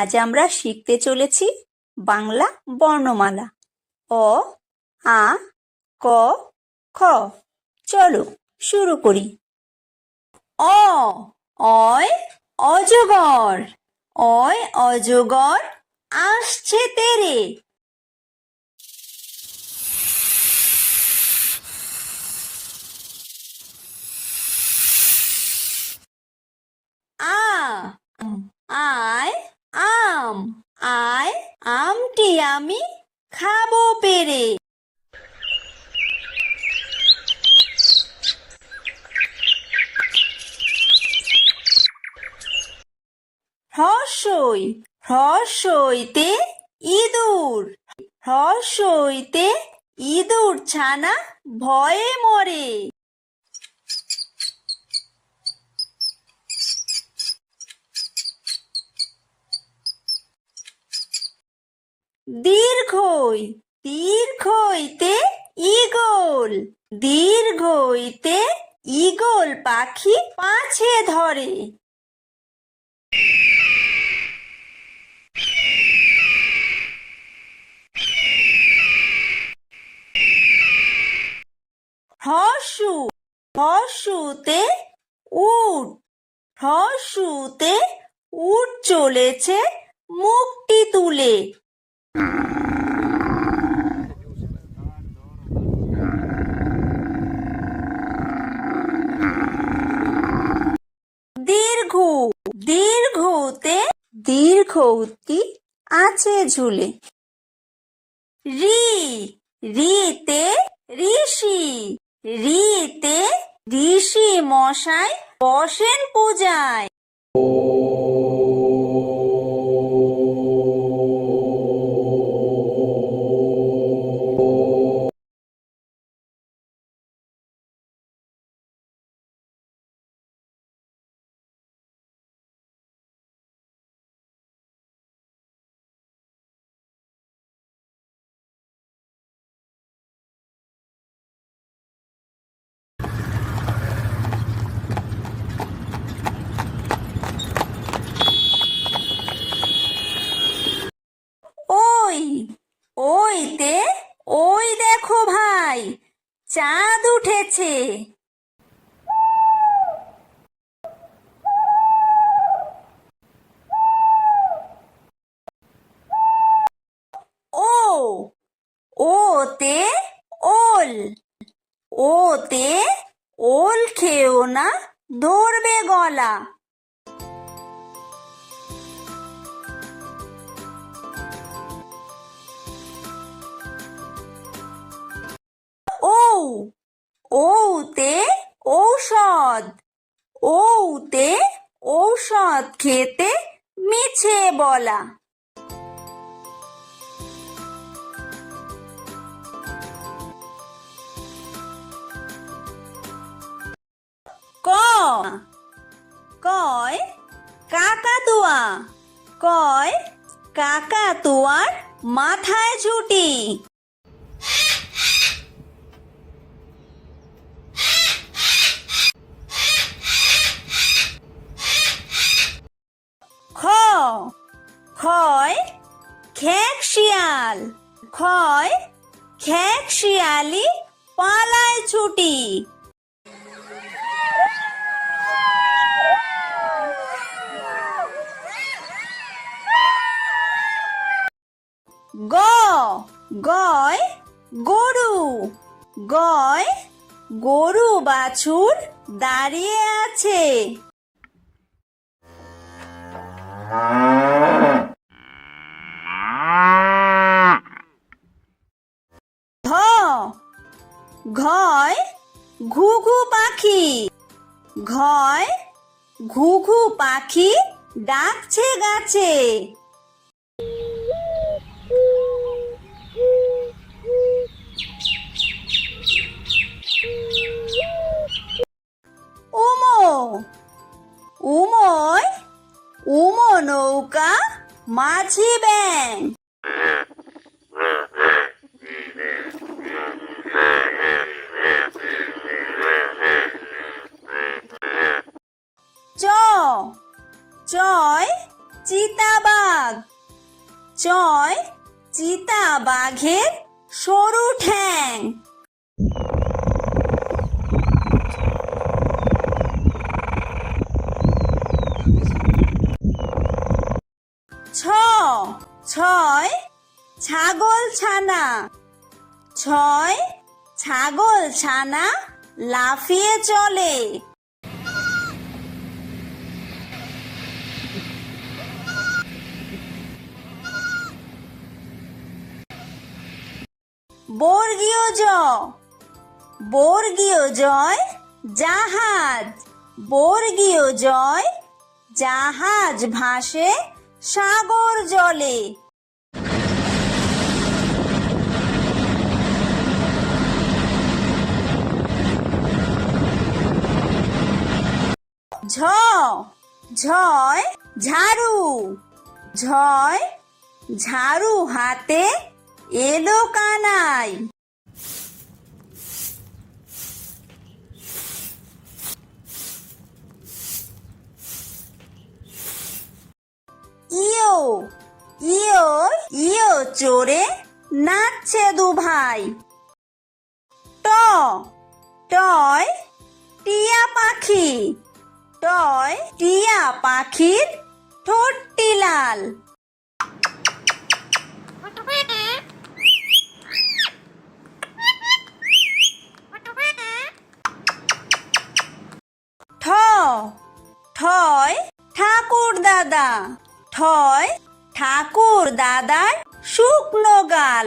আজ আমরা শিখতে চলেছি বাংলা বর্ণমালা অ, আ, ক, খ। চলো শুরু করি। অ, অয় অজগর, অয় অজগর আসছে তেরে। আ, আয় আম, আয় আমটি আমি খাবো পেরে। হ্রস্বই, হ্রস্বইতে ইঁদুর, হ্রস্বইতে ইঁদুর ছানা ভয়ে মরে। দীর্ঘই, দীর্ঘইতে ঈগল, দীর্ঘইতে ঈগল পাখি পাছে ধরে। হ্রস্ব, হ্রস্বতে উট, হ্রস্বতে উট চলেছে মুখটি তুলে। দীর্ঘ, দীর্ঘতে দীর্ঘউতি আছে ঝুলে। রি, রিতে ঋষি, রিতে ঋষি মশাই বসেন পূজায়। ওই, ওইতে ওই দেখো ভাই চাঁদ উঠেছে। ও, ওতে ওল, ওতে ওল খেও না ধরবে গলা। ও, ওতে ঔষধ, ওতে ঔষধ খেতে মিছে বলা। ক, কয় কাকাতুয়া, কয় কাকাতুয়ার মাথায় ঝুঁটি। খ, খয় খেক শিয়াল, খয় খেক শিয়ালি পালায় ছুটি। গ, গয় গরু, গয় গরু বাছুর দাঁড়িয়ে আছে। ঘ, ঘয় ঘুঘু পাখি, ঘয় ঘুঘু পাখি ডাকছে গাছে। উমো, উময় উমো নৌকা মাঝি ব্যাং। চ, চয় চিতাবাঘ। চয় চিতাবাঘের সরু ঠ্যাং। ছয় ছাগল ছানা। ছয় ছাগল ছানা লাফিয়ে চলে। বর্গীয় জ। বর্গীয় জয় জাহাজ। বর্গীয় জয় জাহাজ ভাসে সাগর জলে। ঝ। ঝয় ঝাড়ু। ঝয় ঝাড়ু হাতে এলো কানাই। ইয়ো। ইয়ো ইয়ো চড়ে নাচছে দুভাই। ট। টয় টিয়া পাখি। টয় টিয়া পাখির ঠোঁটটি লাল। ঠ। ঠয় ঠাকুর দাদা। ঠয় ঠাকুর দাদার শুকনো গাল।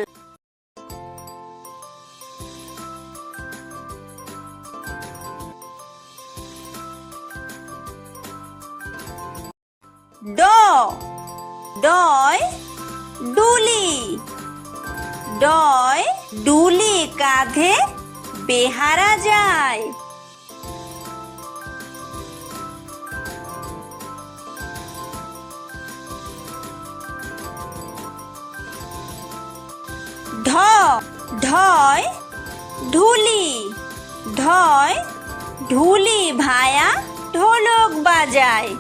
ড। ডয় ডুলি। ডয় ডুলি কাঁধে বেহারা যায়। ঢ। ঢয় ঢুলি। ঢয় ঢুলি ভায়া ঢোলক বাজায়।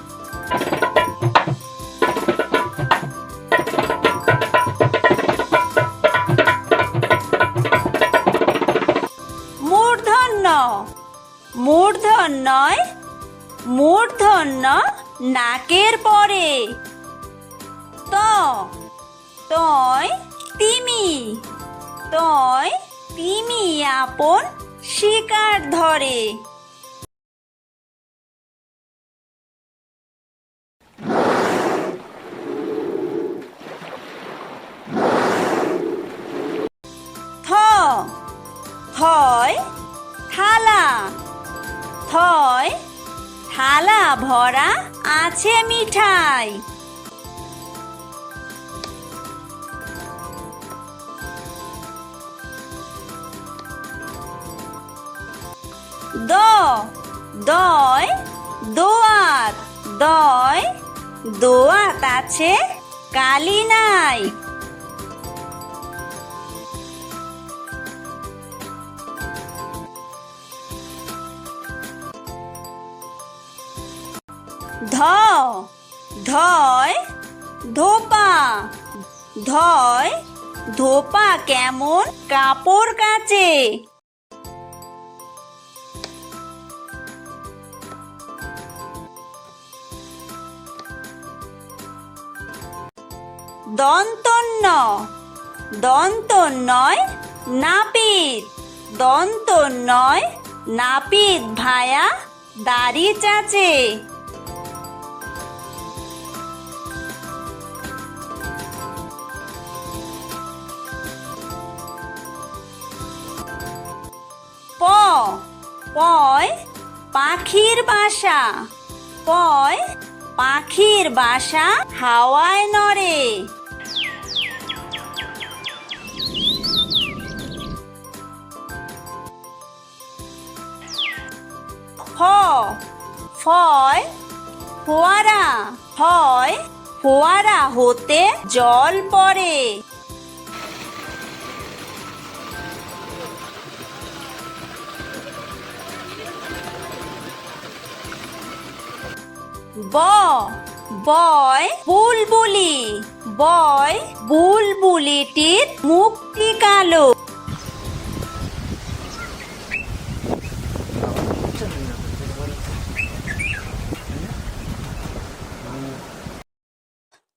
মূর্ধন্য। মূর্ধন্যয় মূর্ধন্য নাকের পরে। ত। তয় তিমি। তয় তিমি আপন শিকার ধরে। থ। থয় থালা। থয় থালা ভরা আছে মিঠাই। দ। দয় দোয়াত। দয় দোয়াত আছে কালি নাই। ধ। ধয় ধোপা। ধয় ধোপা কেমন কাপড় কাচে। দন্তন্য। দন্তন্যয় নাপিত। দন্তন্যয় নাপিত ভায়া দাড়ি চাচে। প। পয় পাখির বাসা। পয় পাখির বাসা হাওয়ায় নড়ে। ফ। ফয় ফোয়ারা। ফয় ফোয়ারা হতে জল পড়ে। ব। বয় বুলবুলি, বয় বুলবুলিটির মুখটি কালো।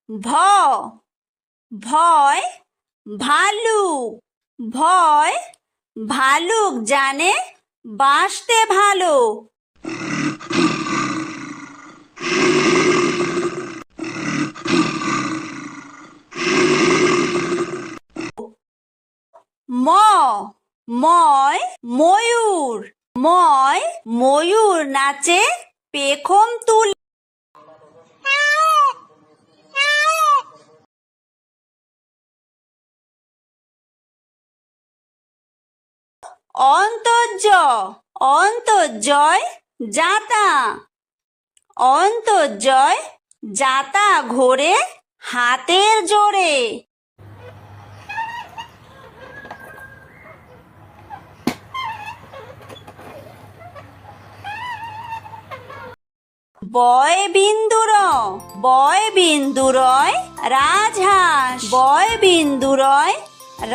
ভ ভয় ভালুক, ভয় ভালুক জানে বাঁচতে ভালো। ম ময় ময়ূর, ময় ময়ূর নাচে পেখম তুলে। অন্তর্য অন্তর্জয় যাতা, অন্তর্জয় যাতা ঘোরে হাতের জোরে। বয় বিন্দুর, বয় বিন্দুরয় রাজহাঁস, বয় বিন্দুরয়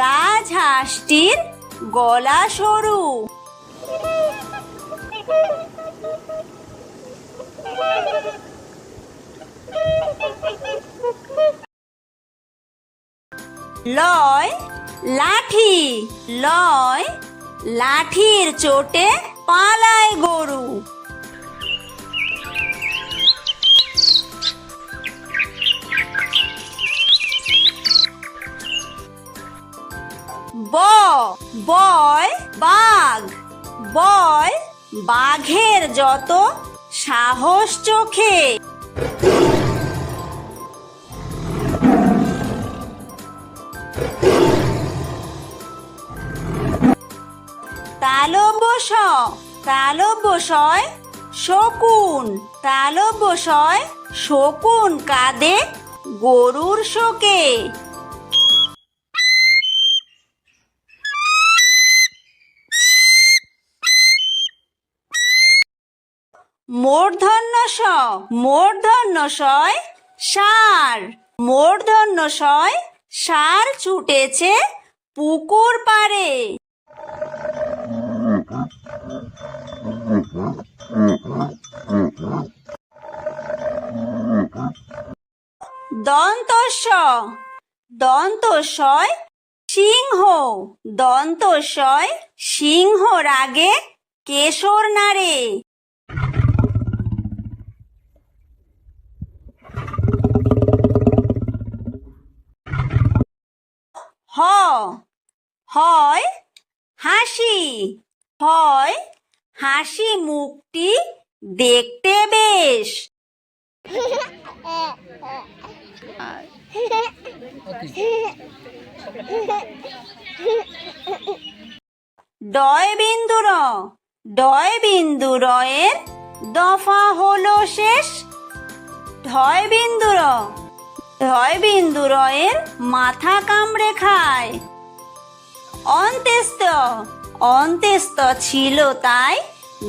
রাজহাঁসটির গলা সরু। লয় লাঠি, লয় লাঠির চোটে পালায় গরু। ব বয় বাঘ, বয় বাঘের যত সাহস চোখে। তালব্য তালব্যশয় শকুন, তালব্যশয় শকুন কাঁদে গরুর শোকে। মূর্ধন্য ষ মূর্ধন্য শয় ষাঁড়, মূর্ধন্য শয় ষাঁড় ছুটেছে পুকুর পাড়ে। দন্তস্ব দন্তস্বয় সিংহ, দন্তস্বয় সিংহ রাগে কেশর নাড়ে। হ হয় হাসি, হয় হাসি মুখটি দেখতে বেশ। ডয় বিন্দুর, ডয় বিন্দুরয়ের দফা হলো শেষ। ঢয় বিন্দুর, ঢয় বিন্দুরয়ের মাথা কামড়ে খায়। অন্ত্যেস্ত, অন্ত্যেস্ত ছিল তাই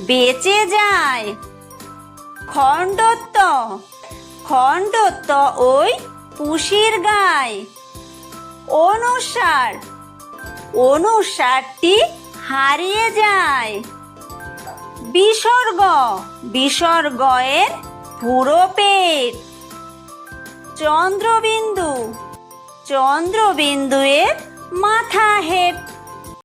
বেঁচে যায়। খণ্ডত্ব, খণ্ডত্ব ওই পুষির গায়। অনুসার, অনুসারটি হারিয়ে যায়। বিসর্গ, বিসর্গয়ের পুরো পেট। চন্দ্রবিন্দু, চন্দ্রবিন্দুয়ের মাথা হেট।